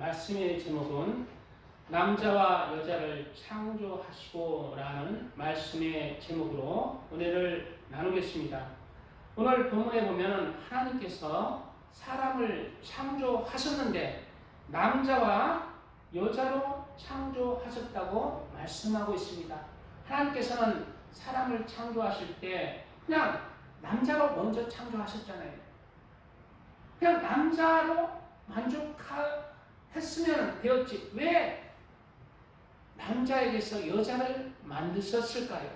말씀의 제목은 남자와 여자를 창조하시고 라는 말씀의 제목으로 은혜를 나누겠습니다. 오늘 본문에 보면 하나님께서 사람을 창조하셨는데 남자와 여자로 창조하셨다고 말씀하고 있습니다. 하나님께서는 사람을 창조하실 때 그냥 남자로 먼저 창조하셨잖아요. 그냥 남자로 만족했으면 되었지. 왜 남자에게서 여자를 만드셨을까요?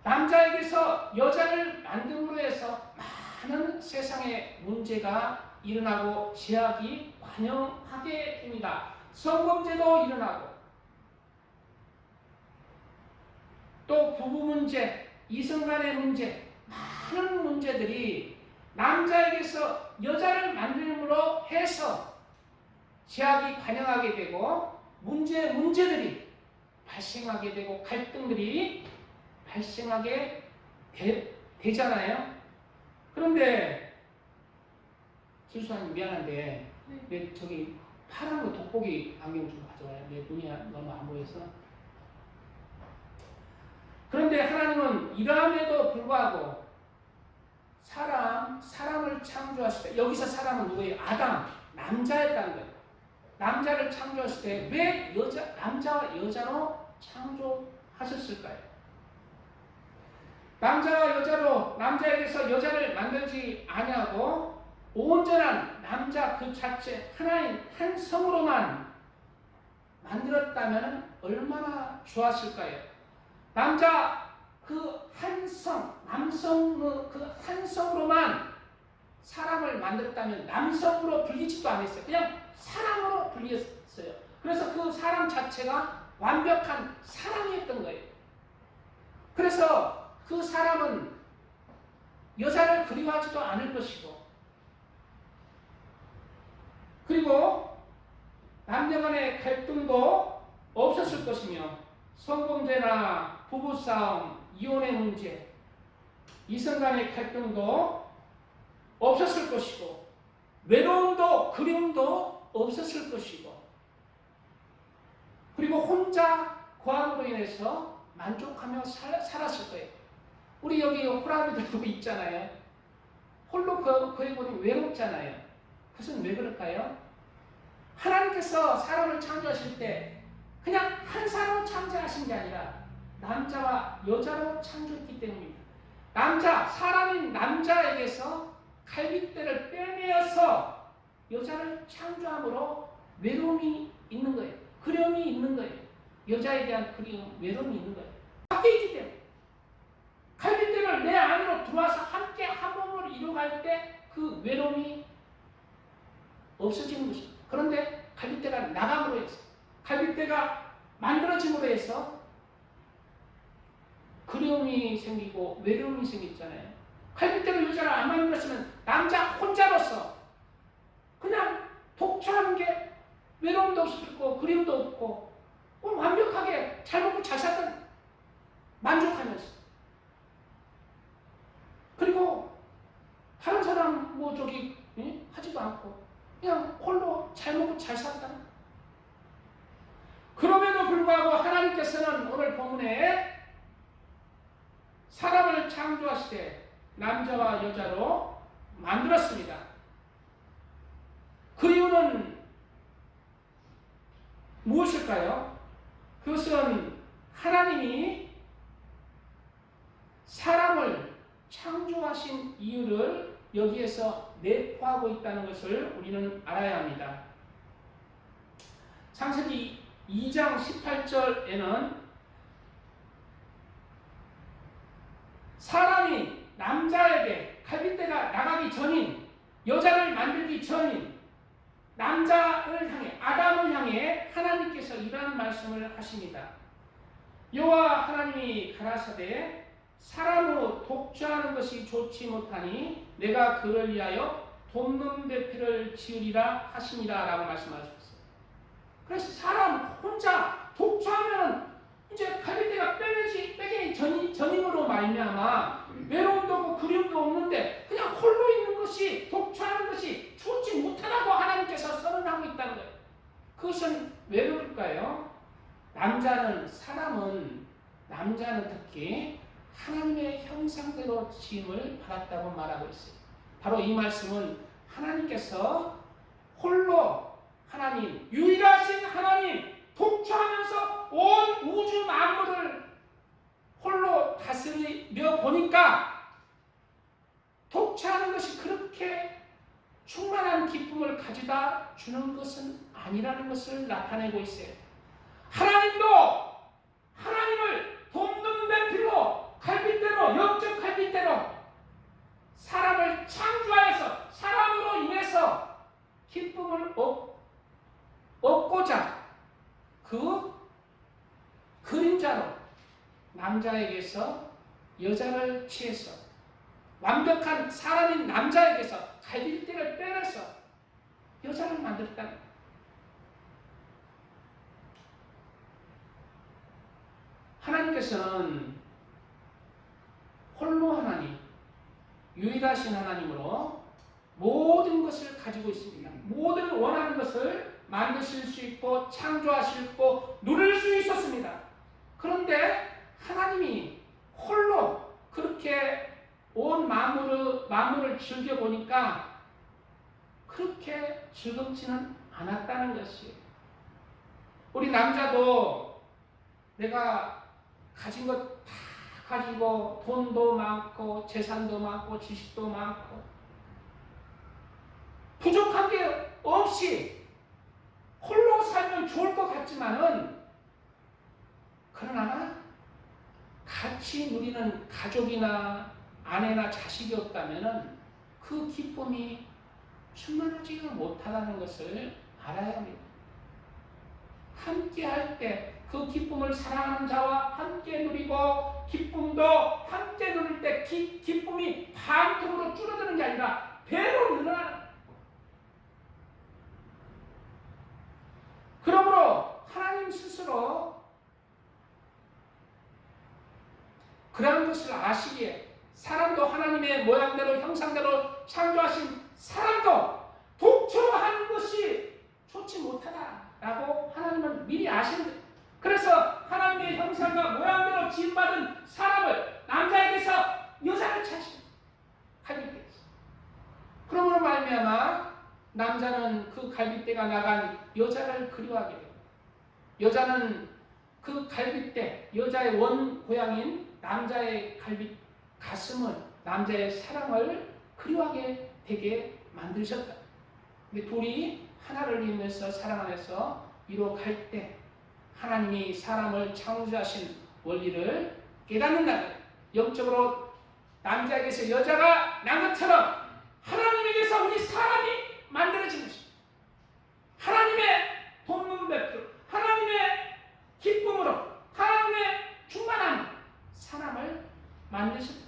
남자에게서 여자를 만듦으로 해서 많은 세상의 문제가 일어나고 제약이 관영하게 됩니다. 성범죄도 일어나고 또 부부 문제, 이성 간의 문제, 많은 문제들이 남자에게서 여자를 만듦으로 해서 제약이 관영하게 되고 문제들이 발생하게 되고 갈등들이 발생하게 되잖아요. 그런데 실수하면 미안한데 내 저기 파란 거 돋보기 안경 좀 가져와요. 내 눈이 너무 안 보여서. 그런데 하나님은 이러함에도 불구하고 사람을 창조하실 때, 여기서 사람은 누구예요? 아담, 남자였다는 거예요. 남자를 창조하실 때 왜 남자와 여자로 창조하셨을까요? 남자와 여자로 남자에게서 여자를 만들지 아니하고 온전한 남자 그 자체 하나인 한 성으로만 만들었다면 얼마나 좋았을까요? 남자 그 한 성, 남성 그 한 성으로만 사람을 만들었다면 남성으로 불리지도 않았어요. 그냥 사람으로 불렸어요. 그래서 그 사람 자체가 완벽한 사람이었던 거예요. 그래서 그 사람은 여자를 그리워하지도 않을 것이고, 그리고 남녀 간의 갈등도 없었을 것이며, 성범죄나 부부싸움, 이혼의 문제, 이성 간의 갈등도 없었을 것이고, 외로움도 그리움도 없었을 것이고, 그리고 혼자 고함으로 인해서 만족하며 살았을 거예요. 우리 여기 호랑이들도 있잖아요. 홀로 거해 보니 외롭잖아요. 그것은 왜 그럴까요? 하나님께서 사람을 창조하실 때 그냥 한 사람으로 창조하신 게 아니라 남자와 여자로 창조했기 때문입니다. 사람인 남자에게서 갈빗대를 빼내어서 여자를 창조함으로 외로움이 있는 거예요. 그리움이 있는 거예요. 여자에 대한 그리움, 외로움이 있는 거예요. 밖에 있기 때문에. 갈빗대를 내 안으로 들어와서 함께 한 몸을 이루어갈 때 그 외로움이 없어지는 것입니다. 그런데 갈빗대가 나감으로 해서, 갈빗대가 만들어짐으로 해서 그리움이 생기고 외로움이 생겼잖아요. 갈빗대로 여자를 안 만들었으면 남자 혼자로서 그냥 독초하는 게 외로움도 없었고 그리움도 없고 완벽하게 잘 먹고 잘 살던 만족하면서, 그리고 다른 사람 하지도 않고 그냥 홀로 잘 먹고 잘 살다. 그럼에도 불구하고 하나님께서는 오늘 본문에 사람을 창조하실 때 남자와 여자로 만들었습니다. 그 이유는 무엇일까요? 그것은 하나님이 사람을 창조하신 이유를 여기에서 내포하고 있다는 것을 우리는 알아야 합니다. 창세기 2장 18절에는 사람이 남자에게 갈빗대가 나가기 전인, 여자를 만들기 전인 남자를 향해, 아담을 향해 하나님께서 이러한 말씀을 하십니다. 여호와 하나님이 가라사대 사람으로 독주하는 것이 좋지 못하니 내가 그를 위하여 돕는 배필을 지으리라 하시니라 라고 말씀하셨어요. 그래서 사람 혼자 독주하면 이제 갈빗대가 빼기 전임으로 말미암아 외로움도 없고 그리움도 없는데 그냥 홀로 있는 것이, 독주하는 것이 좋지 못하다고 하나님께서 선언하고 있다는 거예요. 그것은 왜 그럴까요? 남자는 특히 하나님의 형상대로 지음을 받았다고 말하고 있어요. 바로 이 말씀은 하나님께서 홀로 하나님, 유일하신 하나님, 독처하면서 온 우주 만물을 홀로 다스리며 보니까 독처하는 것이 그렇게 충만한 기쁨을 가져다 주는 것은 아니라는 것을 나타내고 있어요. 하나님도 하나님을 돕는 배필로 갈빗대로 영적 갈빗대로 사람을 창조하여서 사람으로 인해서 기쁨을 얻고자 그 그림자로 남자에게서 여자를 취해서 완벽한 사람인 남자에게서 갈빗대를 빼내서 여자를 만들었다. 하나님께서는 홀로 하나님, 유일하신 하나님으로 모든 것을 가지고 있습니다. 모든 원하는 것을 만드실 수 있고 창조하실 수 있고 누릴 수 있었습니다. 그런데 하나님이 홀로 그렇게 온 만물을 즐겨보니까 그렇게 즐겁지는 않았다는 것이에요. 우리 남자도 내가 가진 것 다 가지고 돈도 많고 재산도 많고 지식도 많고 부족한 게 없이 홀로 살면 좋을 것 같지만은 그러나 같이 누리는 가족이나 아내나 자식이 없다면은 그 기쁨이 충만하지가 못하다는 것을 알아야 합니다. 함께 할 때 그 기쁨을 사랑하는 자와 함께 누리고 기쁨도 함께 누릴 때 기쁨이 반통으로 줄어드는 게 아니라 배로 늘어나는. 그러므로 하나님 스스로 그런 것을 아시기에 사람도 하나님의 모양대로 형상대로 창조하신 사람도 독처하는 것이 좋지 못하다라고 하나님은 미리 아시는. 그래서 하나님의 형상과 모양대로 지음받은 사람을 남자에게서 여자를 찾으신 갈빗대에서. 그러므로 말미암아 남자는 그 갈빗대가 나간 여자를 그리워하게 됩니다. 여자는 그 갈빗대, 여자의 원 고향인 남자의 가슴을, 남자의 사랑을 그리워하게 되게 만드셨다. 근데 둘이 하나를 이루면서 사랑 안에서 이루어갈 때 하나님이 사람을 창조하신 원리를 깨닫는다. 영적으로 남자에게서 여자가 난 것처럼 하나님에게서 우리 사람이 만들어진 것입니다. 하나님의 돕는 배필, 하나님의 기쁨으로, 하나님의 충만한 사람을 만드십니다.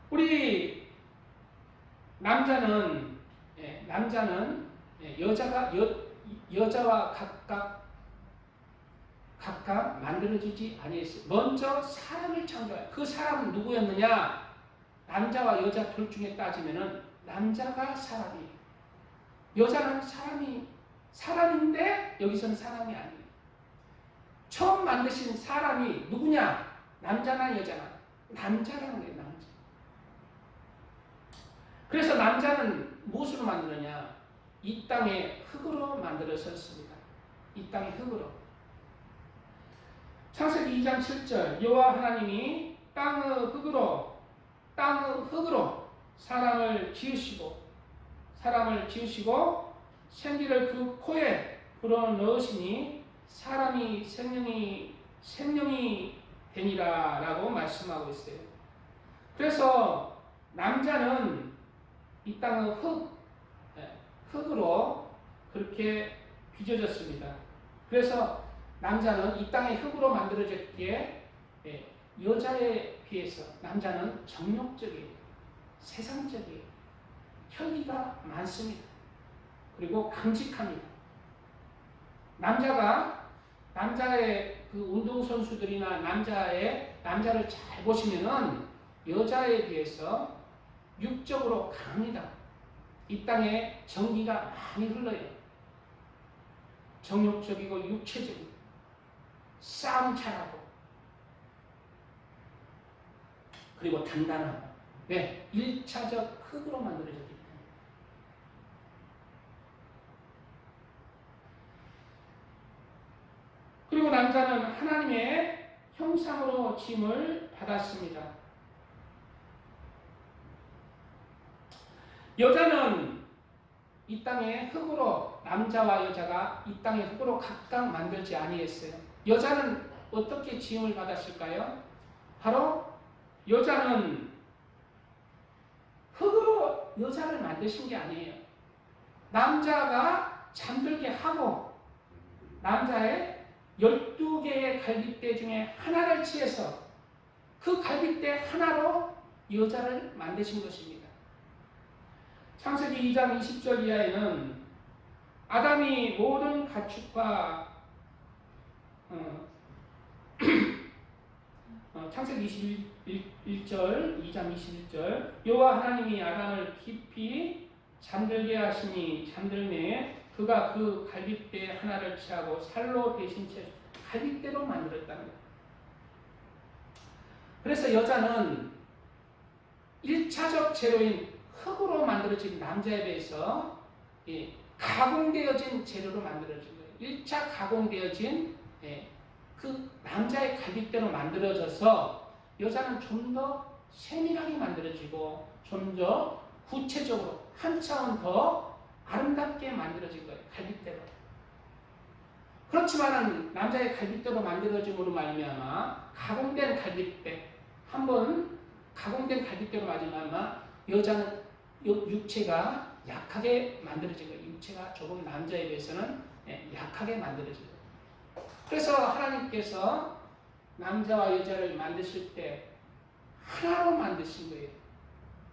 우리 남자는 여자와 각각 만들어지지 아니했어요. 먼저 사람을 창조해요. 그 사람은 누구였느냐? 남자와 여자 둘 중에 따지면은 남자가 사람이에요. 여자는 사람인데 여기서는 사람이 아니에요. 처음 만드신 사람이 누구냐? 남자나 여자나? 남자라는 거예요. 남자. 그래서 남자는 무엇으로 만드느냐? 이 땅의 흙으로 만들어졌습니다. 이 땅의 흙으로. 창세기 2장 7절 여호와 하나님이 땅의 흙으로 사람을 지으시고 생기를 그 코에 불어넣으시니 사람이 생명이 되니라 라고 말씀하고 있어요. 그래서 남자는 이 땅의 흙으로 그렇게 빚어졌습니다. 그래서 남자는 이 땅의 흙으로 만들어졌기에 여자에 비해서 남자는 정욕적이에요. 세상적이에요. 혈기가 많습니다. 그리고 강직합니다. 남자의 그 운동선수들이나 남자를 잘 보시면은 여자에 비해서 육적으로 강합니다. 이 땅에 정기가 많이 흘러요. 정욕적이고 육체적이고 싸움 잘하고 그리고 단단하고 네, 1차적 흙으로 만들어졌기 때문에 그리고 남자는 하나님의 형상으로 지음을 받았습니다. 여자는 이 땅의 흙으로 남자와 여자가 이 땅의 흙으로 각각 만들지 아니했어요. 여자는 어떻게 지음을 받았을까요? 바로 여자는 흙으로 여자를 만드신 게 아니에요. 남자가 잠들게 하고 남자의 12개의 갈빗대 중에 하나를 취해서 그 갈빗대 하나로 여자를 만드신 것입니다. 창세기 2장 20절 이하에는 아담이 모든 가축과 창세기 21절 2장 21절 여호와 하나님이 아담을 깊이 잠들게 하시니 잠들매 그가 그 갈빗대 하나를 취하고 살로 대신 채 갈빗대로 만들었다는 거예요. 그래서 여자는 1차적 재료인 흙으로 만들어진 남자에 비해서 가공되어진 재료로 만들어진 거예요. 1차 가공되어진 그 남자의 갈빗대로 만들어져서 여자는 좀 더 세밀하게 만들어지고 좀 더 구체적으로 한 차원 더 아름답게 만들어진 거예요. 갈빗대로. 그렇지만 남자의 갈빗대로 만들어짐으로 말미암아 가공된 갈빗대 한번 가공된 갈빗대로 말미암아 여자는 육체가 약하게 만들어진 거예요. 육체가 조금 남자에 비해서는 약하게 만들어진 거예요. 그래서 하나님께서 남자와 여자를 만드실 때 하나로 만드신 거예요.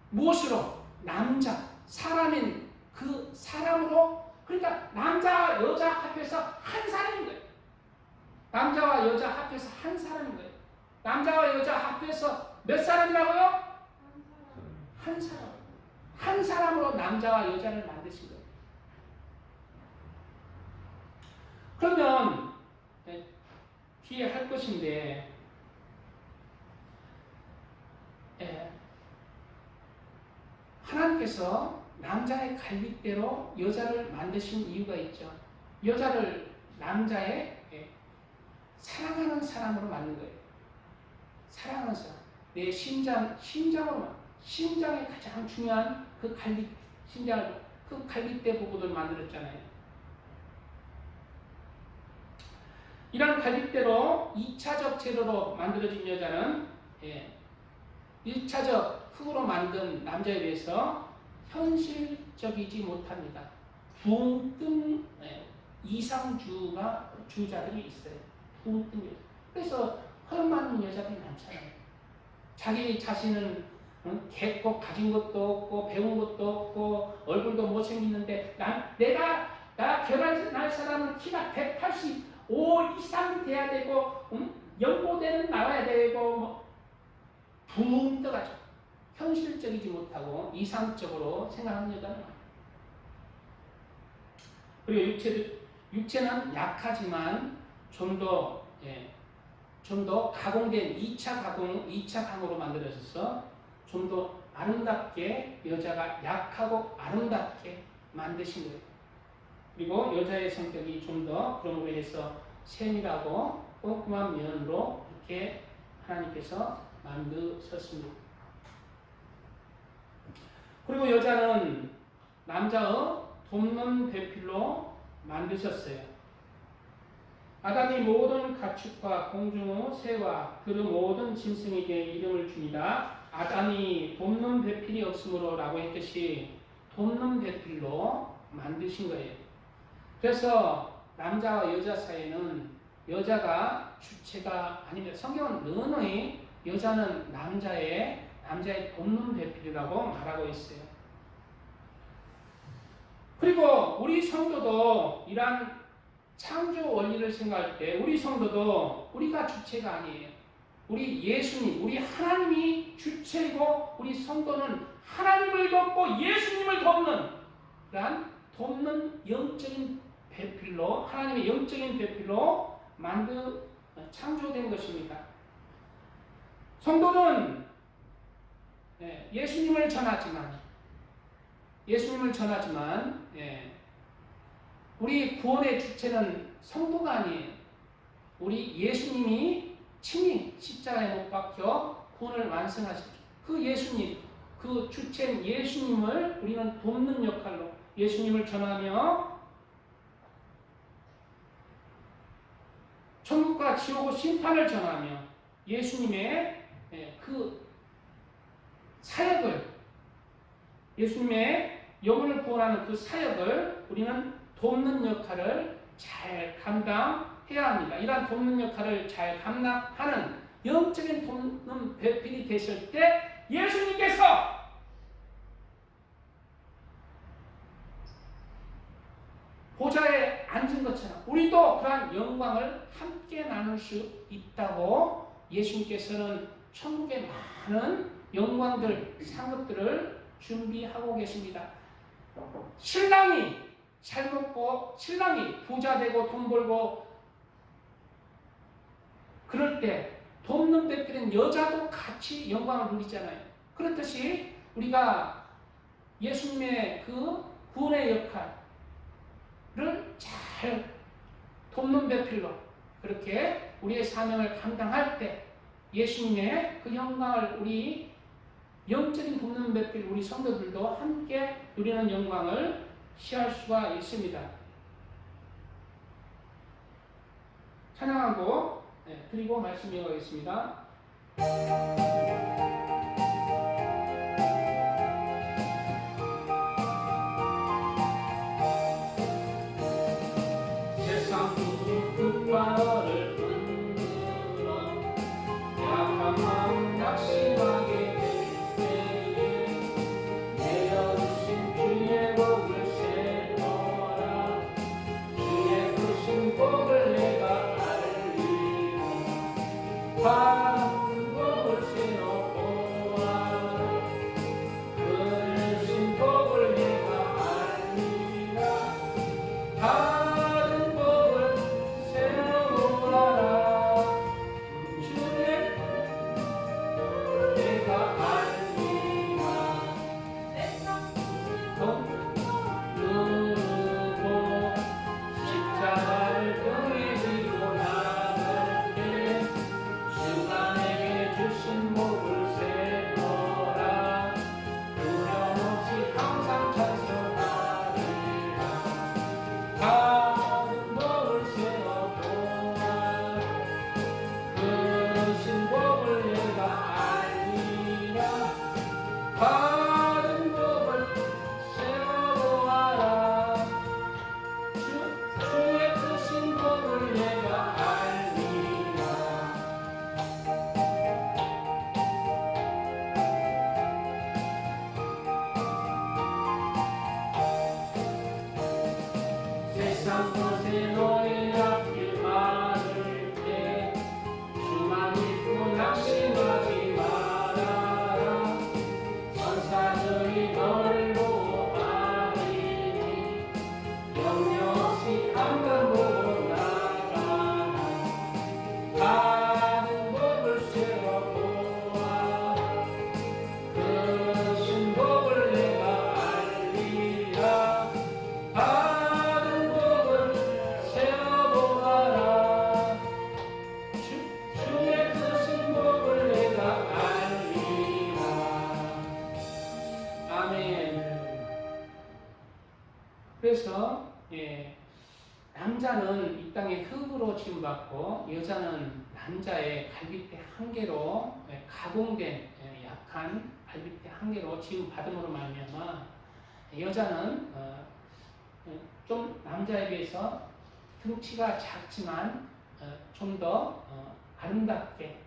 무엇으로? 남자, 사람인 그 사람으로 그러니까 남자와 여자 합해서 한 사람인 거예요. 남자와 여자 합해서 한 사람인 거예요. 남자와 여자 합해서 몇 사람이라고요? 한 사람. 한 사람으로 남자와 여자를 만드신 거예요. 그러면 뒤에 할 것인데 하나님께서 남자의 갈빗대로 여자를 만드신 이유가 있죠. 여자를 남자의 사랑하는 사람으로 만든 거예요. 사랑하는 사람. 내 심장으로 심장이 가장 중요한 그 심장을 그 갈빗대 부분을 만들었잖아요. 이런 갈빗대로 2차적 재료로 만들어진 여자는 1차적 흙으로 만든 남자에 비해서 현실적이지 못합니다. 붕뜬 이상주자들이 있어요. 붕뜬 여자. 그래서 헐 많은 여자들이 많잖아요. 자기 자신은 개코 가진 것도 없고 배운 것도 없고 얼굴도 못생겼는데 나 결혼할 사람은 키가 185 이상 돼야 되고 연고대는 나와야 되고 뭐 붕 떠가지고 현실적이지 못하고 이상적으로 생각하는 여자는 많아요. 그리고 육체는 약하지만 좀 더 가공된 2차 강으로 만들어져서 좀 더 아름답게 여자가 약하고 아름답게 만드신 거예요. 그리고 여자의 성격이 좀 더 그런 거에 해서 세밀하고 꼼꼼한 면으로 이렇게 하나님께서 만드셨습니다. 그리고 여자는 남자의 돕는 배필로 만드셨어요. 아담이 모든 가축과 공중의 새와 들의 모든 짐승에게 이름을 주니라. 아담이 돕는 배필이 없으므로 라고 했듯이 돕는 배필로 만드신 거예요. 그래서 남자와 여자 사이에는 여자가 주체가 아닙니다. 성경은 능히 여자는 남자의 돕는 배필이라고 말하고 있어요. 그리고 우리 성도도 이러한 창조 원리를 생각할 때 우리 성도도 우리가 주체가 아니에요. 우리 예수님, 우리 하나님이 주체이고 우리 성도는 하나님을 돕고 예수님을 돕는 그러한 돕는 영적인 배필로 하나님의 영적인 배필로 창조된 것입니다. 성도는 예수님을 전하지만 우리 구원의 주체는 성도가 아니에요. 우리 예수님이 친히 십자가에 못 박혀 구원을 완성하셨죠. 그 예수님, 그 주체인 예수님을 우리는 돕는 역할로 예수님을 전하며 천국과 지옥의 심판을 전하며 예수님의 그 사역을, 예수님의 영혼을 구원하는 그 사역을 우리는 돕는 역할을 잘 감당해야 합니다. 이러한 돕는 역할을 잘 감당하는 영적인 돕는 배필이 되실 때 예수님께서 보좌에 앉은 것처럼 우리도 그러한 영광을 함께 나눌 수 있다고 예수님께서는 천국의 많은 영광들, 상급들을 준비하고 계십니다. 신랑이 잘 먹고 신랑이 부자 되고 돈 벌고 그럴 때 돕는 배필은 여자도 같이 영광을 누리잖아요. 그렇듯이 우리가 예수님의 그 구원의 역할을 잘 돕는 배필로 그렇게 우리의 사명을 감당할 때 예수님의 그 영광을 우리 영적인 돕는 배필 우리 성도들도 함께 누리는 영광을 시할 수가 있습니다. 찬양하고 드리고 말씀 이어가겠습니다. 세상 끝발을 흔들어 약한 마음 낙심하게 될 때에 내어주신 주의 복을 세워라. 주의 크신 복을 내가 알리라. 바른 복을 세워보아라. 크신 복을 내가 알리라. 바른 복을 세워보아라. 주의 내가 알리라. 누르고 십자가를 등에 지고 나갈 때 주가 내게 주신 복을 세워라. 두려움없이 항상 찬송하리라. 바른 복을 세워보아라. 크신 복을 내가 알리라. 바른 복을 세워보아라. 주의 크신 복을 내가 알리라. 세상 곳에 너의 앞길 막을 때 주만 믿고 낙심하지 말아라. 천사들이 너를 보호하리니 영영없이 한번 보고 나가라. 바른 복을 세워보아라. 크신 복을 내가 알리라. 바른 복을 세워보아라. 주의 크신 복을 내가 알리라. 아멘. 그래서 남자는 이 땅의 흙으로 지음받고 여자는 남자의 갈빗대 한 개로 가공된 약한 갈빗대 한 개로 지음받음으로 말미암아 여자는 좀 남자에 비해서 등치가 작지만 좀 더 아름답게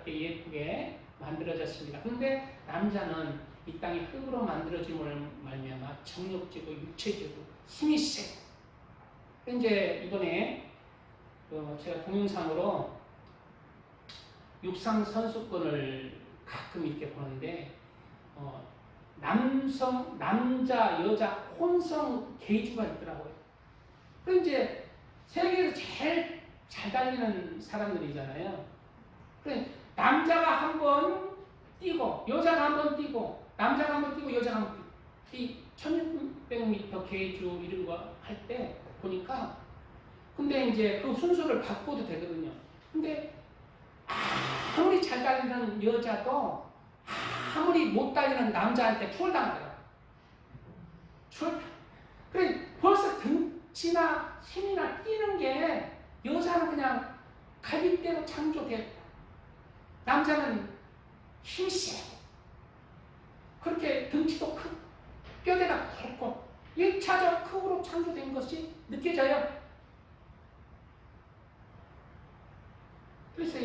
예쁘게 만들어졌습니다. 그런데 남자는 이 땅의 흙으로 만들어짐을 말미암아 정욕지고 육체지고 힘이 세. 이제 이번에 제가 동영상으로 육상 선수권을 가끔 이렇게 보는데 남자, 여자 혼성 계주가 있더라고요. 그 이제 세계에서 제일 잘 달리는 사람들이잖아요. 그래 남자가 한 번 뛰고 여자가 한 번 뛰고 남자가 한 번 뛰고 여자가 한 번 뛰고 1600m 계주 이런 거 할 때 보니까 근데 이제 그 순서를 바꿔도 되거든요. 근데 아무리 잘 달리는 여자도 아무리 못 달리는 남자한테 추월당하더라고요. 그래 벌써 등치나 힘이나 뛰는 게 여자는 그냥 갈비대로 창조됐고 남자는 힘이 세고 그렇게 등치도 크고 뼈대가 굵고 1차적 크으로 창조된 것이 느껴져요. 그래서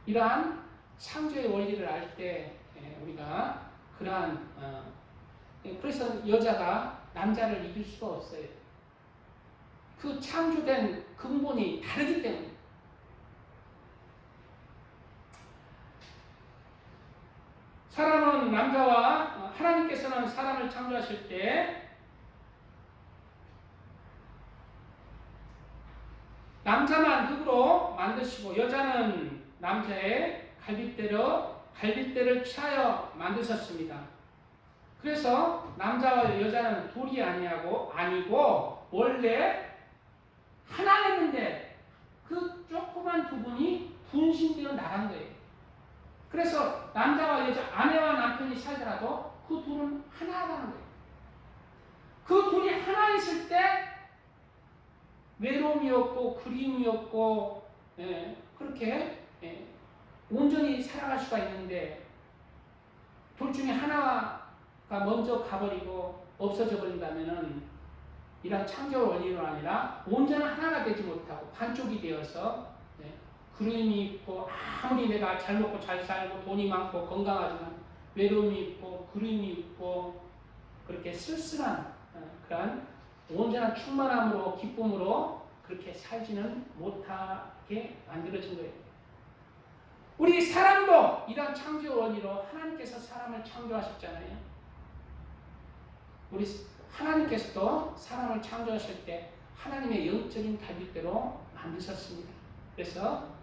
이러한 창조의 원리를 알 때 우리가 그러한 그래서 여자가 남자를 이길 수가 없어요. 그 창조된 근본이 다르기 때문에. 사람은 남자와 하나님께서는 사람을 창조하실 때 남자만 흙으로 만드시고 여자는 남자의 갈빗대를 취하여 만드셨습니다. 그래서 남자와 여자는 둘이 아니고 원래 하나였는데 그 조그만 부분이 분신되어 나간 거예요. 그래서 남자와 여자, 아내와 남편이 살더라도 그 둘은 하나라는 거예요. 그 둘이 하나 있을 때 외로움이 없고 그리움이 없고 그렇게 온전히 살아갈 수가 있는데 둘 중에 하나가 먼저 가버리고 없어져 버린다면은 이런 창조 원리로 아니라 온전한 하나가 되지 못하고 반쪽이 되어서 그리움이 있고 아무리 내가 잘 먹고 잘 살고 돈이 많고 건강하지만 외로움이 있고 그리움이 있고 그렇게 쓸쓸한 그런 온전한 충만함으로 기쁨으로 그렇게 살지는 못하게 만들어진 거예요. 우리 사람도 이런 창조 원리로 하나님께서 사람을 창조하셨잖아요. 우리 하나님께서도 사람을 창조하실 때 하나님의 영적인 갈빗대로 만드셨습니다. 그래서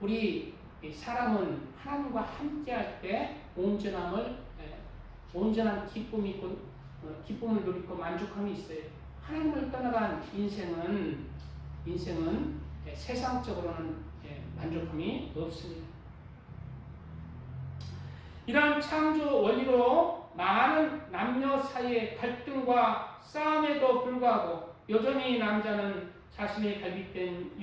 우리 사람은 하나님과 함께할 때 온전한 기쁨이 있고 기쁨을 누리고 만족함이 있어요. 하나님을 떠나간 인생은 세상적으로는 만족함이 없습니다. 이런 창조 원리로 많은 남녀 사이의 갈등과 싸움에도 불구하고 여전히 남자는 자신의 갈빗대인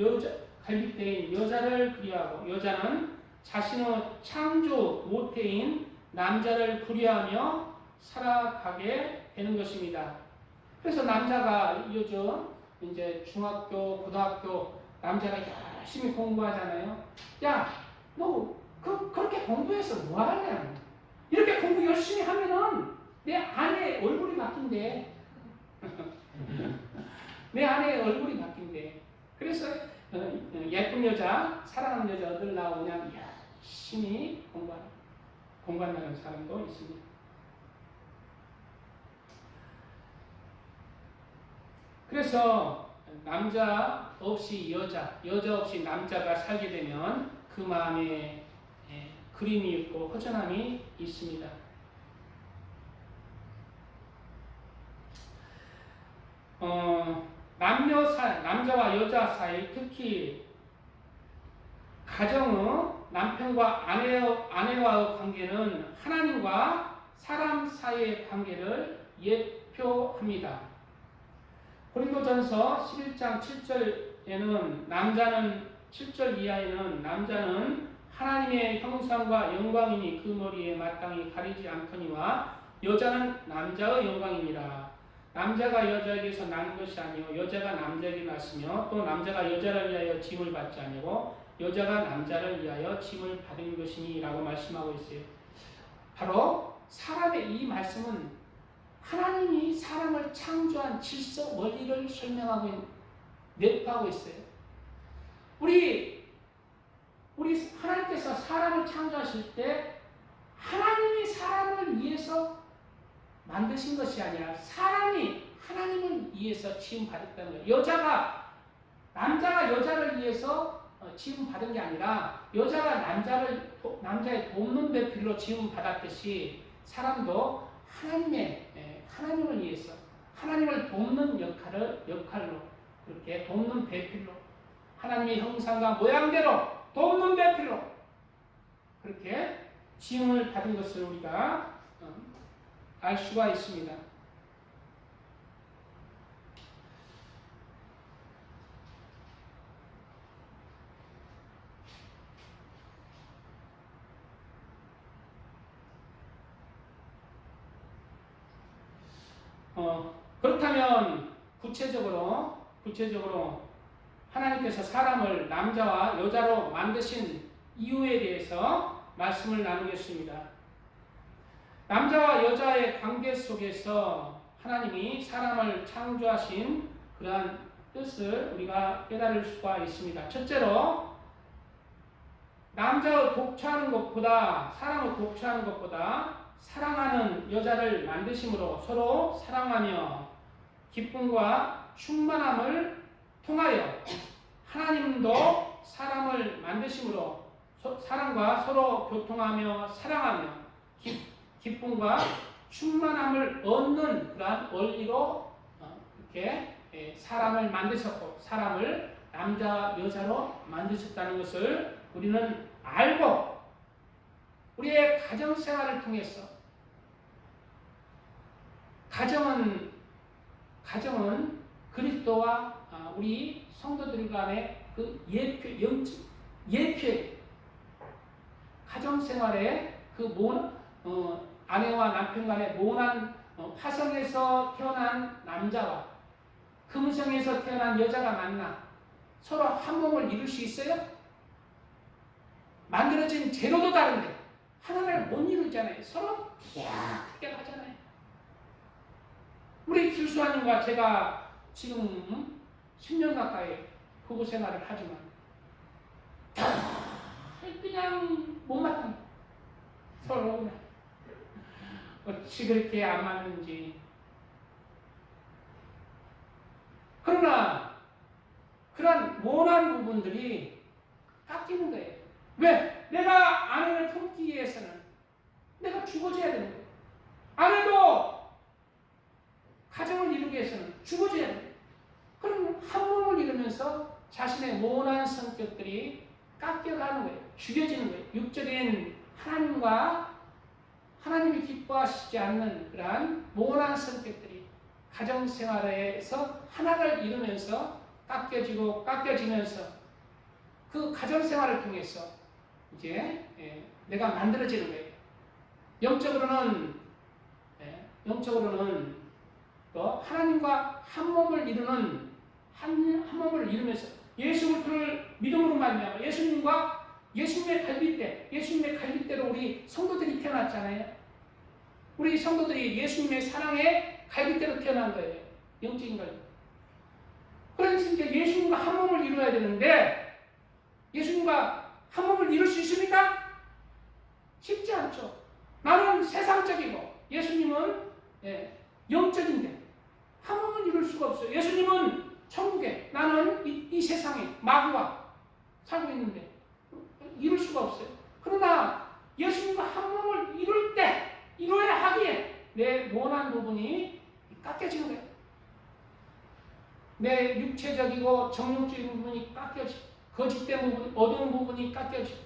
여자를 그리워하고 여자는 자신의 창조 모태인 남자를 그리워하며 살아가게 되는 것입니다. 그래서 남자가 요즘 이제 중학교, 고등학교 남자가 열심히 공부하잖아요. 야, 너 그렇게 공부해서 뭐 하냐? 이렇게 공부 열심히 하면은 내 아내 얼굴이 바뀐대. 내 아내의 얼굴이 바뀐대. 그래서 예쁜 여자, 사랑하는 여자 얻으려고 그냥 열심히 공부한다는 사람도 있습니다. 그래서 남자 없이 여자 없이 남자가 살게 되면 그 마음에 그림이 있고 허전함이 있습니다. 남자와 여자 사이, 특히 가정의 남편과 아내와의 관계는 하나님과 사람 사이의 관계를 예표합니다. 고린도전서 11장 7절에는 7절 이하에는 남자는 하나님의 형상과 영광이니 그 머리에 마땅히 가리지 않거니와 여자는 남자의 영광입니다. 남자가 여자에게서 난 것이 아니요 여자가 남자에게 났으며 또 남자가 여자를 위하여 짐을 받지 아니고 여자가 남자를 위하여 짐을 받은 것이니 라고 말씀하고 있어요. 바로 사람의 이 말씀은 하나님이 사람을 창조한 질서 원리를 설명하고 내포하고 있어요. 우리 하나님께서 사람을 창조하실 때 하나님이 사람을 위해서 만드신 것이 아니라 사람이 하나님을 위해서 지음 받았다는 거예요. 남자가 여자를 위해서 지음 받은 게 아니라 여자가 남자의 돕는 배필로 지음 받았듯이 사람도 하나님을 위해서 하나님을 돕는 역할로 그렇게 돕는 배필로 하나님의 형상과 모양대로 돕는 배필로 그렇게 지음을 받은 것을 우리가 알 수가 있습니다. 그렇다면 구체적으로 하나님께서 사람을 남자와 여자로 만드신 이유에 대해서 말씀을 나누겠습니다. 남자와 여자의 관계 속에서 하나님이 사람을 창조하신 그러한 뜻을 우리가 깨달을 수가 있습니다. 첫째로 사람을 독처하는 것보다 사랑하는 여자를 만드심으로 서로 사랑하며 기쁨과 충만함을 통하여 하나님도 사람을 만드심으로 사람과 서로 교통하며 사랑하며 기쁨과 충만함을 얻는 그러한 원리로 이렇게 사람을 만드셨고 사람을 남자 여자로 만드셨다는 것을 우리는 알고 우리의 가정생활을 통해서 가정은 그리스도와 우리 성도들 간의 그 예표 가정생활에 아내와 남편 간의 모난 화성에서 태어난 남자와 금성에서 태어난 여자가 만나 서로 한 몸을 이룰 수 있어요? 만들어진 재료도 다른데 하나를 못 이루잖아요. 서로 크게 하잖아요. 우리 길수아님과 제가 지금 10년 가까이 부부 생활을 하지만 그냥 못맞습니다. 서로 그냥 어찌 그렇게 안 맞는지. 그러나 그런 모난 부분들이 깎이는 거예요. 왜? 내가 아내를 품기 위해서는 내가 죽어줘야 되는 거예요. 아내도 가정을 이루기 위해서는 죽어줘야 돼요. 그럼 한 몸을 이루면서 자신의 모난 성격들이 깎여가는 거예요. 죽여지는 거예요. 육적인 하나님이 기뻐하시지 않는 그러한 모난 성격들이 가정생활에서 하나를 이루면서 깎여지면서 그 가정생활을 통해서 이제 내가 만들어지는 거예요. 영적으로는 또 하나님과 한 몸을 이루는 한 몸을 이루면서 예수 그리스도를 믿음으로 말미암아 예수님의 갈빗대로 우리 성도들이 태어났잖아요. 우리 성도들이 예수님의 사랑의 갈빗대로 태어난 거예요. 영적인 걸. 그래서 이제 예수님과 한 몸을 이루어야 되는데 예수님과 한 몸을 이룰 수 있습니까? 쉽지 않죠. 나는 세상적이고 예수님은 영적인데 한 몸을 이룰 수가 없어요. 예수님은 천국에, 나는 이 세상에 마귀와 살고 있는데 이룰 수가 없어요. 그러나 예수님과 한 몸을 이루어야 하기에 내 모난 부분이 깎여지는 거예요. 내 육체적이고 정욕적인 부분이 깎여지고 거짓된 부분, 어두운 부분이 깎여지고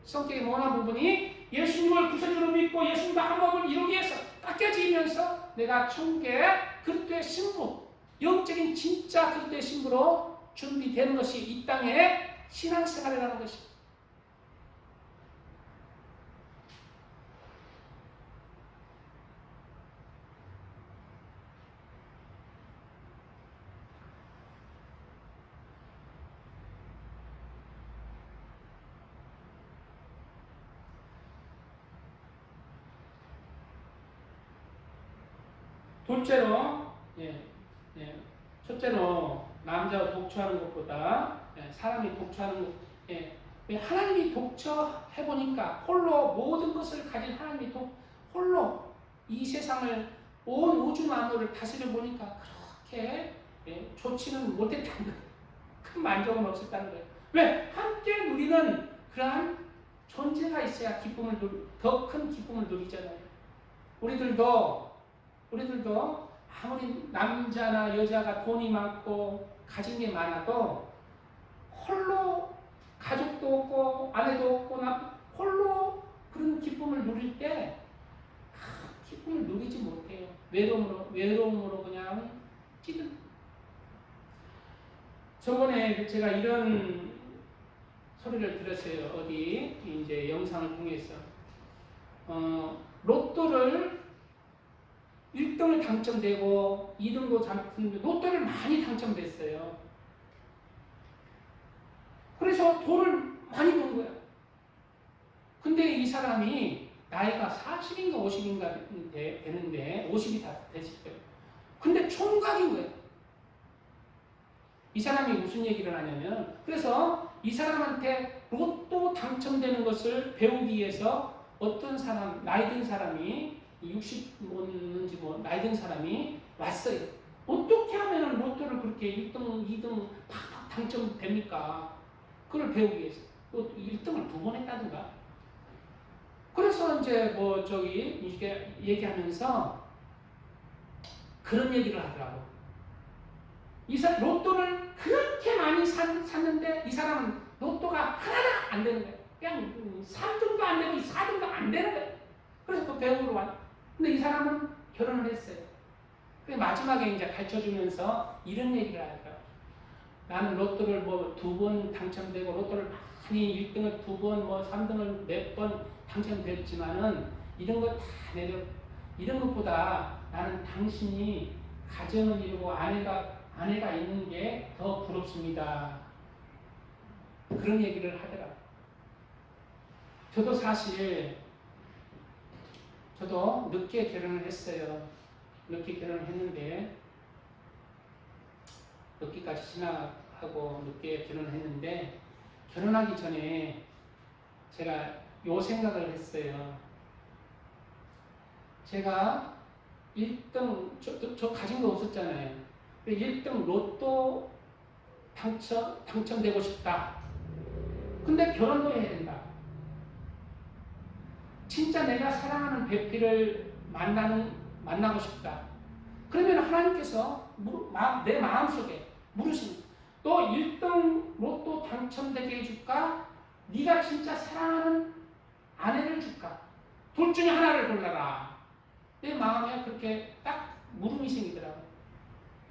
성격의 모난 부분이 예수님을 구세주로 믿고 예수님과 한 몸을 이루기 위해서 깎여지면서 내가 천국의 그리스도의 신부, 영적인 진짜 그리스도의 신부로 준비되는 것이 이 땅의 신앙생활이라는 것입니다. 첫째로 남자가 독처하는 것보다 사람이 독처하는 것, 하나님이 독처해보니까 홀로 모든 것을 가진 하나님이 홀로 이 세상을 온 우주 만물을 다스려 보니까 그렇게 좋지는 못했다는 거예요. 큰 만족은 없었다는 거예요. 왜? 함께 누리는 그러한 존재가 있어야 더 큰 기쁨을 누리잖아요. 우리들도 아무리 남자나 여자가 돈이 많고 가진 게 많아도 홀로 가족도 없고 아내도 없고 홀로 그런 기쁨을 누릴 때 기쁨을 누리지 못해요. 외로움으로 그냥 찌든. 저번에 제가 이런 소리를 들었어요. 어디 이제 영상을 통해서 로또를 1등을 당첨되고 2등도 당첨되고 로또를 많이 당첨됐어요. 그래서 돈을 많이 번 거야. 근데 이 사람이 나이가 40인가 50인가 되는데 50이 다 됐을 거예요. 근데 총각인 거예요. 이 사람이 무슨 얘기를 하냐면 그래서 이 사람한테 로또 당첨되는 것을 배우기 위해서 어떤 사람, 나이 든 사람이 60 뭐는지 나이 든 사람이 왔어요. 어떻게 하면 로또를 그렇게 1등, 2등 팍팍 당첨됩니까? 그걸 배우기 위해서. 또 1등을 2번 했다든가. 그래서 이제 이게 얘기하면서 그런 얘기를 하더라고. 로또를 그렇게 많이 샀는데 이 사람은 로또가 하나도 안 되는 거예요. 그냥 3등도 안 되고 4등도 안 되는 거예요. 그래서 또 배우러 왔. 근데 이 사람은 결혼을 했어요. 마지막에 이제 가르쳐주면서 이런 얘기를 하더라고요. 나는 로또를 2번 당첨되고 로또를 많이 1등을 2번 3등을 몇 번 당첨됐지만은 이런 거 다 이런 것보다 나는 당신이 가정을 이루고 아내가 있는 게 더 부럽습니다. 그런 얘기를 하더라고요. 저도 사실 늦게 결혼을 했어요. 늦게 결혼을 했는데 늦게까지 지나가고 늦게 결혼을 했는데 결혼하기 전에 제가 요 생각을 했어요. 제가 1등 저 가진 거 없었잖아요. 1등 로또 당첨되고 싶다. 근데 결혼도 해야 된다. 진짜 내가 사랑하는 배필을 만나고 싶다. 그러면 하나님께서 내 마음속에 물으시는 또 1등 로또 당첨되게 해줄까? 네가 진짜 사랑하는 아내를 줄까? 둘 중에 하나를 골라라. 내 마음에 그렇게 딱 물음이 생기더라고요.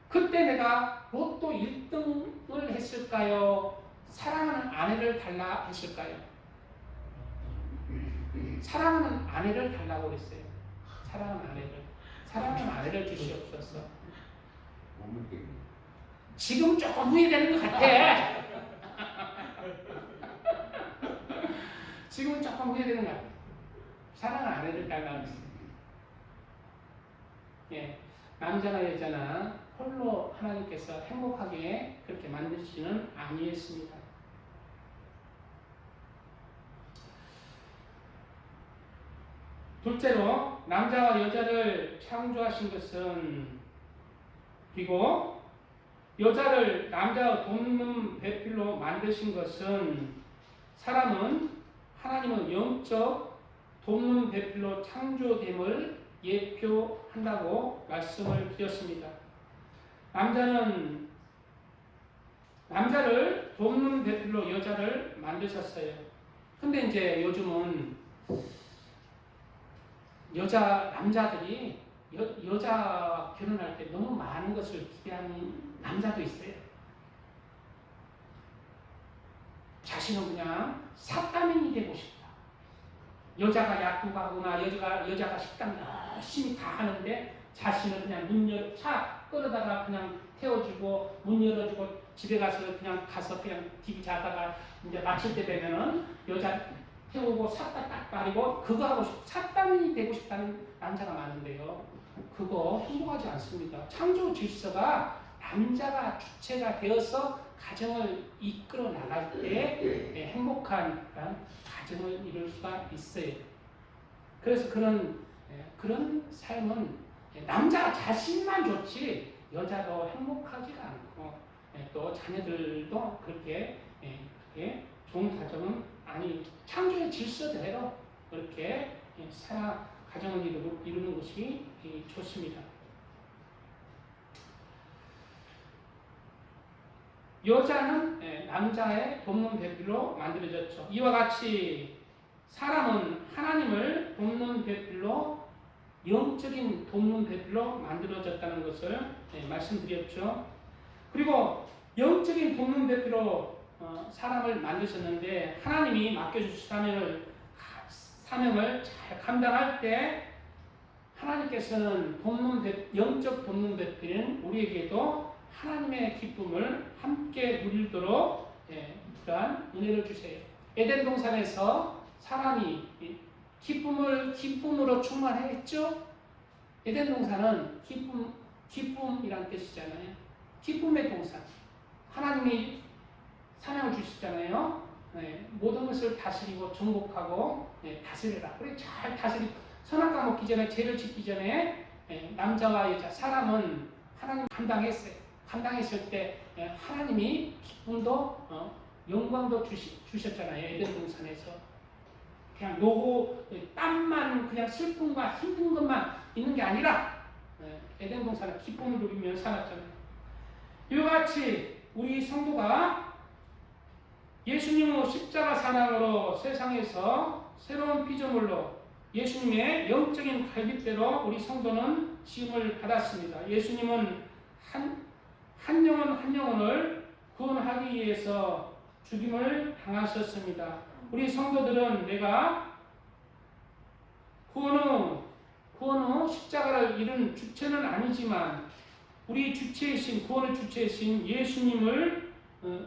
그때 내가 로또 1등을 했을까요? 사랑하는 아내를 달라 했을까요? 사랑하는 아내를 달라고 그랬어요. 사랑하는 아내를 주시옵소서. 지금 조금 후회되는 것 같아. 지금은 조금 후회되는 것 같아. 사랑하는 아내를 달라고 했어요. 예, 남자나 여자나 홀로 하나님께서 행복하게 그렇게 만드시는 아니었습니다. 둘째로 남자와 여자를 창조하신 것은 그리고 여자를 남자와 돕는 배필로 만드신 것은 사람은 하나님의 영적 돕는 배필로 창조됨을 예표한다고 말씀을 드렸습니다. 남자를 돕는 배필로 여자를 만드셨어요. 근데 이제 요즘은 남자들이 여자 결혼할 때 너무 많은 것을 기대하는 남자도 있어요. 자신은 그냥 삿다민이 되고 싶다. 여자가 약국 가거나 여자가 식당 열심히 다 하는데 자신은 그냥 차 끌어다가 그냥 태워주고 문 열어주고 집에 가서 그냥 TV 자다가 이제 마칠 때 되면은 여자 태우고 삿다 딱 말이고 그거 하고 삿다민이 되고 싶다는 남자가 많은데요. 그거 행복하지 않습니다. 창조 질서가 남자가 주체가 되어서 가정을 이끌어 나갈 때 행복한 가정을 이룰 수가 있어요. 그래서 그런 삶은 남자 자신만 좋지 여자도 행복하지가 않고 또 자녀들도 그렇게 좋은 가정은 아니 창조의 질서대로 그렇게 가정을 이루는 것이 좋습니다. 여자는 남자의 돕는 배필로 만들어졌죠. 이와 같이 사람은 하나님을 돕는 배필로 영적인 돕는 배필로 만들어졌다는 것을 말씀드렸죠. 그리고 영적인 돕는 배필로 사람을 만드셨는데 하나님이 맡겨주신 사명을 잘 감당할 때 하나님께서는 영적 돕는 배필은 우리에게도 하나님의 기쁨을 함께 누리도록 그러한 은혜를 주세요. 에덴 동산에서 사람이 기쁨으로 충만했죠. 에덴 동산은 기쁨이란 뜻이잖아요. 기쁨의 동산. 하나님이 사명을 주시잖아요. 모든 것을 다스리고 정복하고 다스려라. 그래 잘 다스리고 선악과 먹기 전에 죄를 짓기 전에 남자와 여자 사람은 하나님 감당했을 때 하나님이 기쁨도 영광도 주셨잖아요. 에덴 동산에서 그냥 노고 땀만 그냥 슬픔과 힘든 것만 있는 게 아니라 에덴 동산은 기쁨을 누리며 살았잖아요. 이와 같이 우리 성도가 예수님의 십자가 사랑으로 세상에서 새로운 피조물로 예수님의 영적인 갈빗대로 우리 성도는 지음을 받았습니다. 예수님은 한 영혼을 구원하기 위해서 죽임을 당하셨습니다. 우리 성도들은 내가 구원 후 십자가를 이룬 주체는 아니지만 우리 구원의 주체이신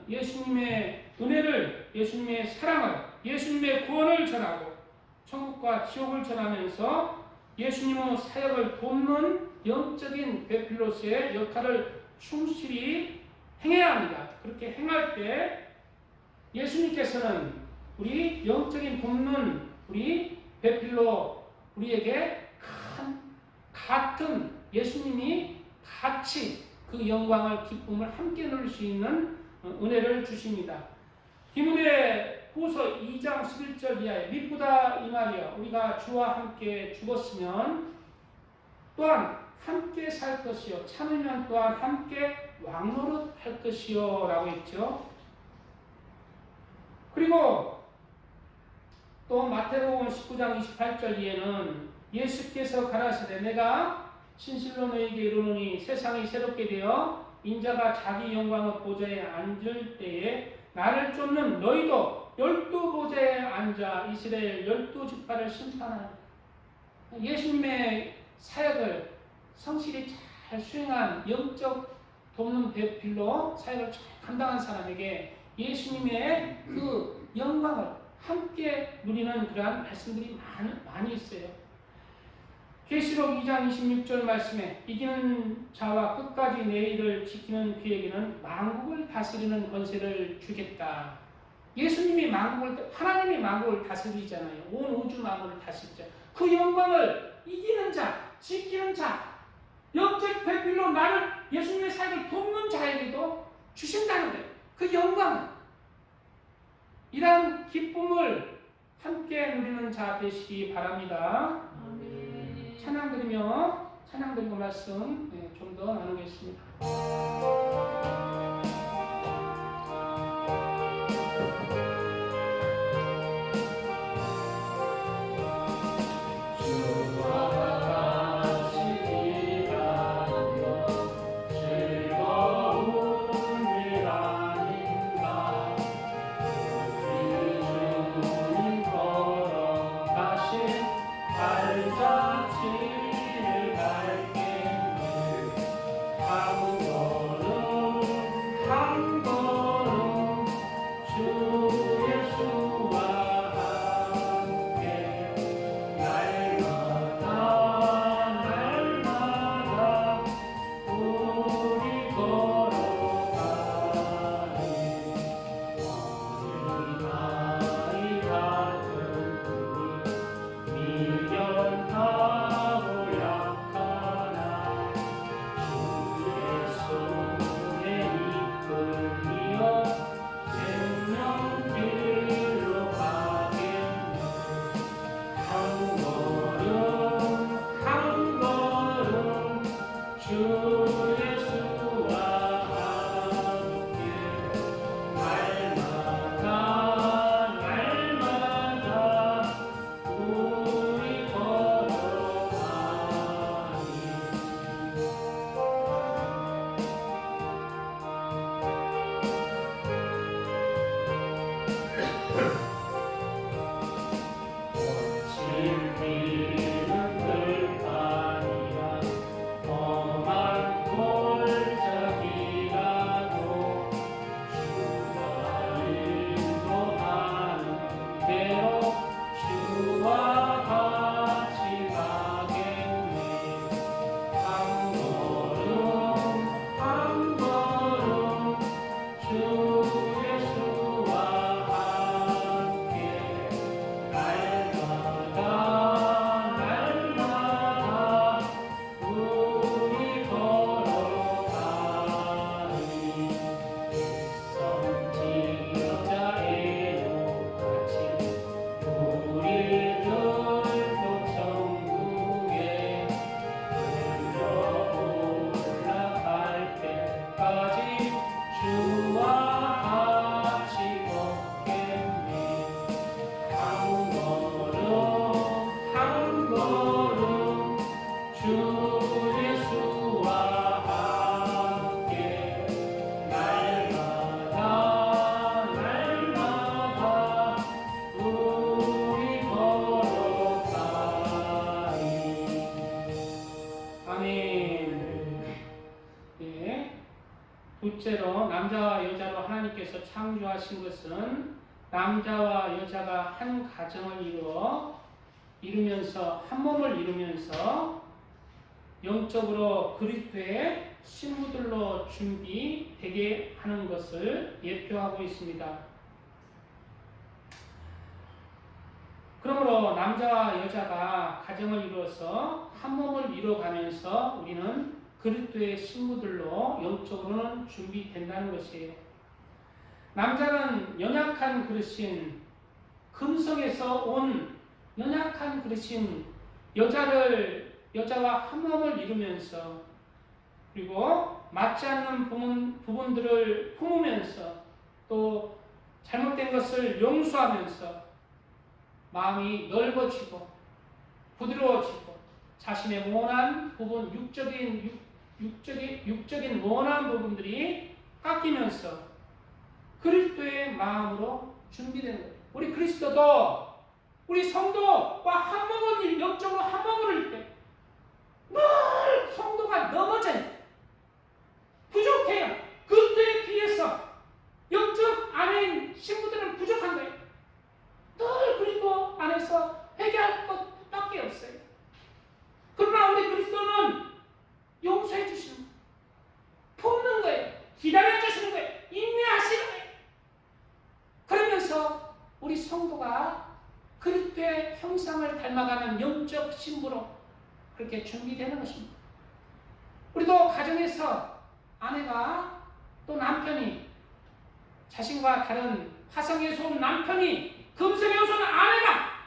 예수님의 은혜를, 예수님의 사랑을, 예수님의 구원을 전하고 천국과 지옥을 전하면서 예수님의 사역을 돕는 영적인 배필로서의 역할을 충실히 행해야 합니다. 그렇게 행할 때 예수님께서는 우리 영적인 돕는 우리 배필로 우리에게 같은 예수님이 같이 그 영광을 기쁨을 함께 누릴 수 있는 은혜를 주십니다. 디모데 후서 2장 11절 이하에 미쁘다 이 말이요 우리가 주와 함께 죽었으면 또한 함께 살 것이요 참으면 또한 함께 왕노릇 할 것이요 라고 했죠. 그리고 또 마태복음 19장 28절 이에는 예수께서 가라사대 내가 진실로 너희에게 이르노니 세상이 새롭게 되어 인자가 자기 영광의 보좌에 앉을 때에 나를 쫓는 너희도 12보좌에 앉아 이스라엘 12지파를 심판하라. 예수님의 사역을 성실히 잘 수행한 영적 돕는 배필로 사역을 잘 감당한 사람에게 예수님의 그 영광을 함께 누리는 그러한 말씀들이 많이 있어요. 계시록 2장 26절 말씀에 이기는 자와 끝까지 내 일을 지키는 그에게는 만국을 다스리는 권세를 주겠다. 예수님이 하나님이 만국을 다스리잖아요. 온 우주 만국을 다스리죠. 그 영광을 이기는 자, 지키는 자, 영적 배필로 나를 예수님의 사역을 돕는 자에게도 주신다는 거예요. 그 영광, 이러한 기쁨을 함께 누리는 자 되시기 바랍니다. 찬양 드리고 말씀 좀 더 나누겠습니다. 발자취를 밝게 하고 둘째로 남자와 여자로 하나님께서 창조하신 것은 남자와 여자가 한 가정을 이루면서 한 몸을 이루면서 영적으로 그리스도의 신부들로 준비되게 하는 것을 예표하고 있습니다. 그러므로 남자와 여자가 가정을 이루어서 한 몸을 이루어가면서 우리는 그리스도의 신부들로 영적으로는 준비된다는 것이에요. 남자는 연약한 그릇인 금성에서 온 연약한 그릇인 여자와 한 몸을 이루면서 그리고 맞지 않는 부분들을 품으면서 또 잘못된 것을 용서하면서 마음이 넓어지고 부드러워지고 자신의 모난 부분, 육적인 모난 부분들이 깎이면서 그리스도의 마음으로 준비되는 거예요. 우리 그리스도도 우리 성도와 한 몸을 영적으로 한 몸을 이룰 때 늘 성도가 넘어져요. 부족해요. 그리스도에 비해서 영적 안에 신부들은 부족한 거예요. 늘 그리스도 안에서 회개할 것밖에 없어요. 그러나 우리 그리스도는 용서해 주시는 거예요. 품는 거예요. 기다려 주시는 거예요. 인내하시는 거예요. 그러면서 우리 성도가 그리스도의 형상을 닮아가는 영적 신부로 그렇게 준비되는 것입니다. 우리도 가정에서 아내가 또 남편이 자신과 다른 화성에서 온 남편이 금성에서 온 아내가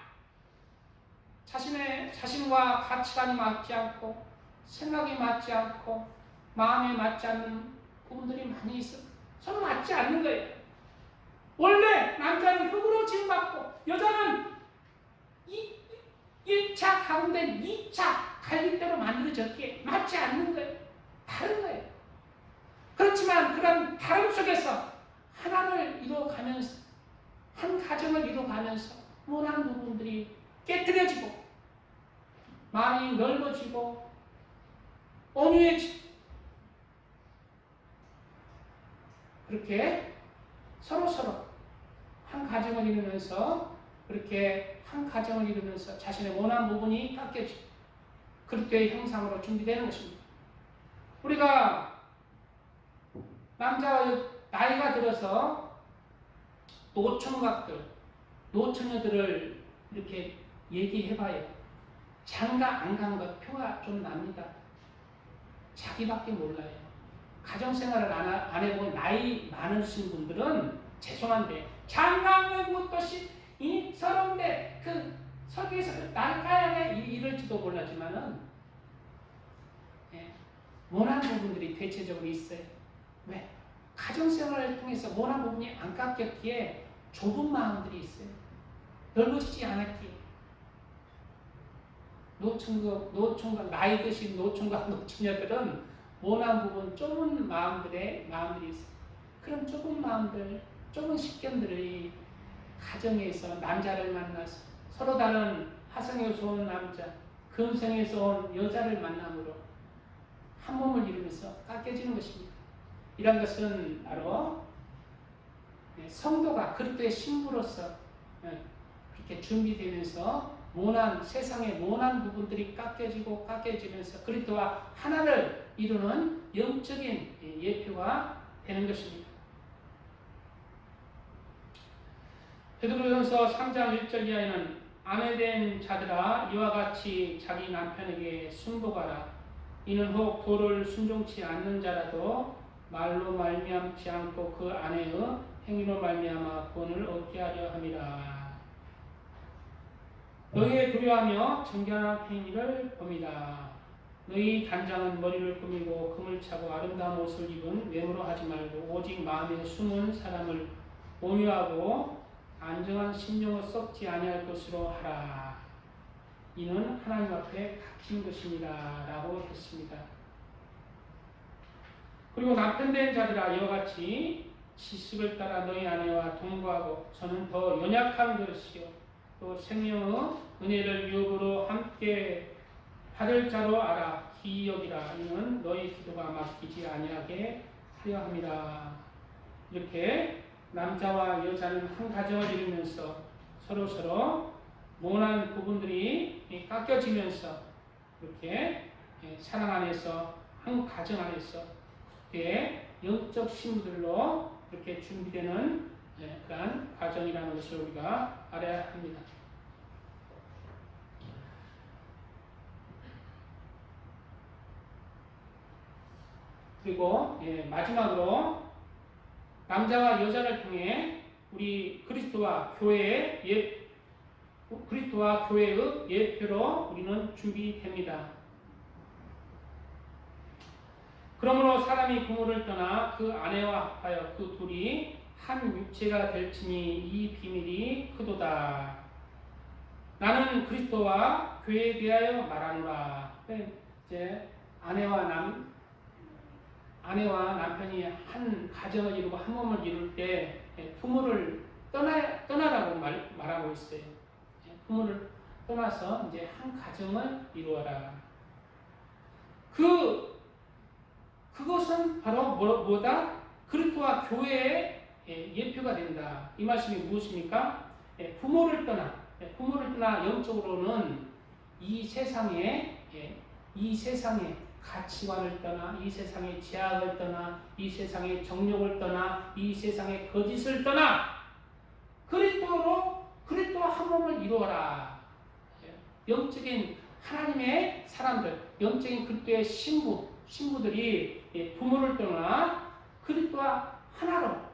자신과 가치관이 맞지 않고 생각이 맞지 않고 마음에 맞지 않는 부분들이 많이 있어요. 서로 맞지 않는 거예요. 원래 남자는 흙으로 지음받고 여자는 1차 가운데 2차 갈림대로 만들어졌기에 맞지 않는 거예요. 다른 거예요. 그렇지만 그런 다름 속에서 하나를 이루어가면서 한 가정을 이루어가면서 모난 부분들이 깨뜨려지고 마음이 넓어지고 온유해지고 그렇게 서로 한 가정을 이루면서 그렇게 한 가정을 이루면서 자신의 원한 부분이 깎여지고 그리스도의 형상으로 준비되는 것입니다. 우리가 남자와 나이가 들어서 노처녀들을 이렇게 얘기해봐요. 장가 안 간 것 표가 좀 납니다. 자기밖에 몰라요. 가정생활을 안 해본 나이 많으신 분들은 죄송한데 장가는 것도 이 서러운데 그 설교에서 날 까야 돼 이럴지도 몰라지만은 예, 모난 부분들이 대체적으로 있어요. 왜? 가정생활을 통해서 모난 부분이 안 깎였기에 좁은 마음들이 있어요. 넓어지지 않았기에. 노총각, 나이 드신 노총각, 노처녀들은 모난 부분, 좁은 마음들이 있어요. 그런 좁은 마음들, 좁은 식견들이 가정에서 남자를 만나서 서로 다른 화성에서 온 남자, 금성에서 온 여자를 만남으로 한 몸을 이루면서 깎여지는 것입니다. 이런 것은 바로 성도가 그리스도의 신부로서 그렇게 준비되면서 세상의 모난 부분들이 깎여지면서 그리스도와 하나를 이루는 영적인 예표가 되는 것입니다. 베드로전서 3장 1절 이하에는 아내된 자들아 이와 같이 자기 남편에게 순복하라. 이는 혹 도를 순종치 않는 자라도 말로 말미암지 않고 그 아내의 행위로 말미암아 구원을 얻게 하려 함이라. 너희의 두려워하며 정결한 행위를 봅니다. 너희 단장은 머리를 꾸미고 금을 차고 아름다운 옷을 입은 외모로 하지 말고 오직 마음에 숨은 사람을 온유하고 안정한 심령을 썩지 아니할 것으로 하라. 이는 하나님 앞에 값진 것입니다. 라고 했습니다. 그리고 남편된 자들아 이와 같이 지식을 따라 너희 아내와 동거하고 저는 더 연약한 것이요 또 생명의 은혜를 유업으로 함께 받을 자로 알아 기여기라. 이는 너희 기도가 막히지 아니하게 하려 함이라. 이렇게 남자와 여자는 한 가정을 이루면서 서로 모난 부분들이 깎여지면서 이렇게 사랑 안에서 한 가정 안에서 그때 영적 신부들로 이렇게 준비되는 그러한 과정이라는 것을 우리가 알아야 합니다. 그리고 마지막으로 남자와 여자를 통해 우리 그리스도와 교회의 예표로 우리는 준비됩니다. 그러므로 사람이 부모를 떠나 그 아내와 합하여 그 둘이 한 육체가 될지니 이 비밀이 크도다. 나는 그리스도와 교회에 대하여 말하노라. 이제 아내와 남편이 한 가정을 이루고 한 몸을 이룰 때 부모를 떠나라고 말하고 있어요. 부모를 떠나서 이제 한 가정을 이루어라. 그것은 바로 뭐다? 그리스도와 교회의 예표가 된다. 이 말씀이 무엇입니까? 부모를 떠나 영적으로는 이 세상의 가치관을 떠나, 이 세상의 제약을 떠나, 이 세상의 정욕을 떠나, 이 세상의 거짓을 떠나 그리스도와 한 몸을 이루어라. 영적인 하나님의 사람들, 영적인 그리스도의 신부들이 부모를 떠나 그리스도와 하나가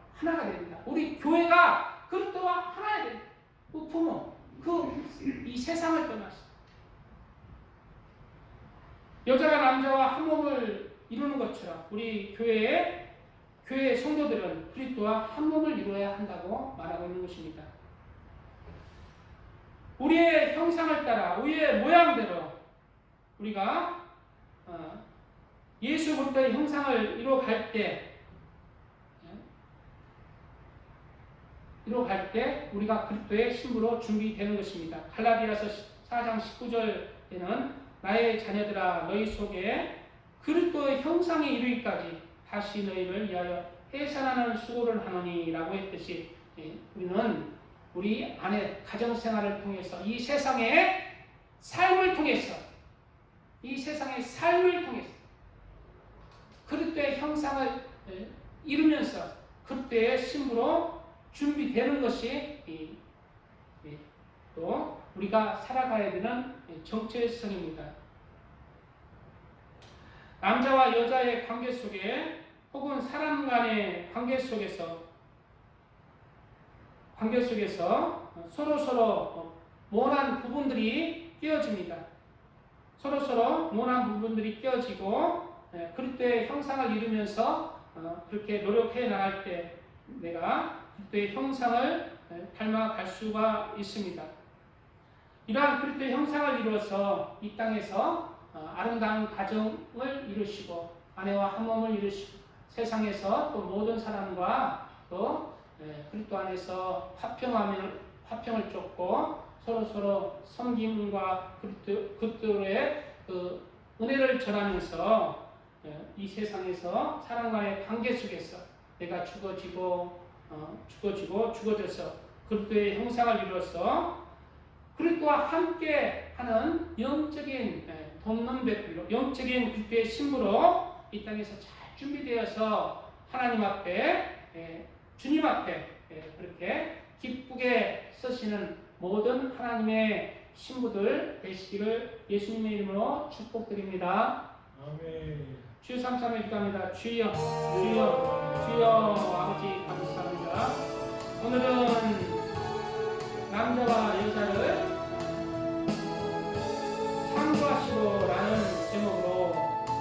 됩니다. 우리 교회가 그리스도와 하나가 됩니다. 그 부모, 이 세상을 떠났어. 여자가 남자와 한 몸을 이루는 것처럼 우리 교회 성도들은 그리스도와 한 몸을 이루어야 한다고 말하고 있는 것입니다. 우리의 형상을 따라 우리의 모양대로 우리가 예수 그리스도의 형상을 이루어갈 때 우리가 그리스도의 신부로 준비되는 것입니다. 갈라디아서 4장 19절에는 나의 자녀들아 너희 속에 그리스도의 형상에 이르기까지 다시 너희를 위하여 해산하는 수고를 하노니 라고 했듯이 우리는 우리 아내 가정생활을 통해서 이 세상의 삶을 통해서 그리스도의 형상을 이루면서 그리스도의 신부로 준비되는 것이 또 우리가 살아가야 되는 정체성입니다. 남자와 여자의 관계 속에 혹은 사람 간의 관계 속에서 서로 모난 부분들이 끼어집니다. 서로 모난 부분들이 끼어지고 그리스도의 형상을 이루면서 그렇게 노력해 나갈 때 내가 그리스도의 형상을 닮아갈 수가 있습니다. 이러한 그리스도의 형상을 이루어서 이 땅에서 아름다운 가정을 이루시고 아내와 한 몸을 이루시고 세상에서 또 모든 사람과 또 그리스도 안에서 화평을 쫓고 서로 섬김과 그리스도의 그 은혜를 전하면서 이 세상에서 사람과의 관계 속에서 내가 죽어져서 그리스도의 형상을 이루어서 그리스도와 함께 하는 영적인 돕는 베풀로 영적인 그리스도의 신부로 이 땅에서 잘 준비되어서 하나님 앞에 주님 앞에 그렇게 기쁘게 서시는 모든 하나님의 신부들 되시기를 예수님의 이름으로 축복드립니다. 아멘. 주여 삼삼에 기도합니다. 주여 아버지 감사합니다. 오늘은 남자와 여자를 창조하시고라는 제목으로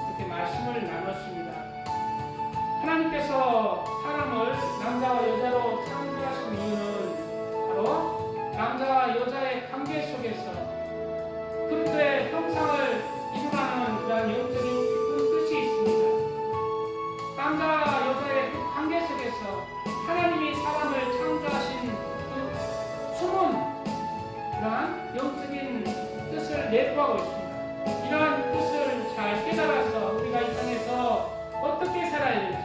이렇게 말씀을 나눴습니다. 하나님께서 사람을 남자와 여자로 창조하신 이유는 바로 남자와 여자의 관계 속에서 그리스도의 형상을 이루라는 그런 영적인 깊은 뜻이 있습니다. 남자와 여자의 그 관계 속에서 하나님이 사람을 창조하신 그 숨은 그러한 영적인 뜻을 내포하고 있습니다. 이러한 뜻을 잘 깨달아서 우리가 이 땅에서 어떻게 살아야 될지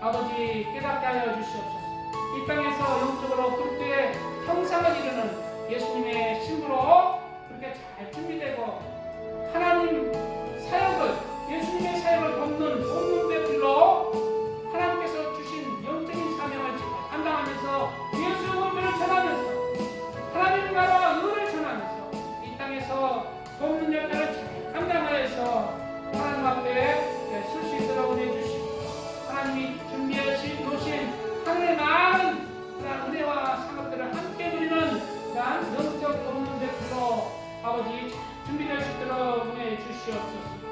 아버지 깨닫게 하여 주시옵소서. 이 땅에서 영적으로 그리스도의 형상을 이루는 예수님의 신부로 그렇게 잘 준비되고 하나님 사역을 예수님의 사역을 돕는 베풀로 하나님께서 주신 영적인 사명을 감당하면서 예수 그리스도를 전하면서 하나님 나라와 의를 전하면서 이 땅에서 돕는 역할을 잘 감당하여서 하나님 앞에 쓸 수 있도록 은혜 주시고 하나님이 준비하신 놓으신 하늘의 많은 그런 은혜와 상급들을 함께 누리는 그런 영적 돕는 베풀로 아버지 준비될 수 있도록 은혜 주시옵소서.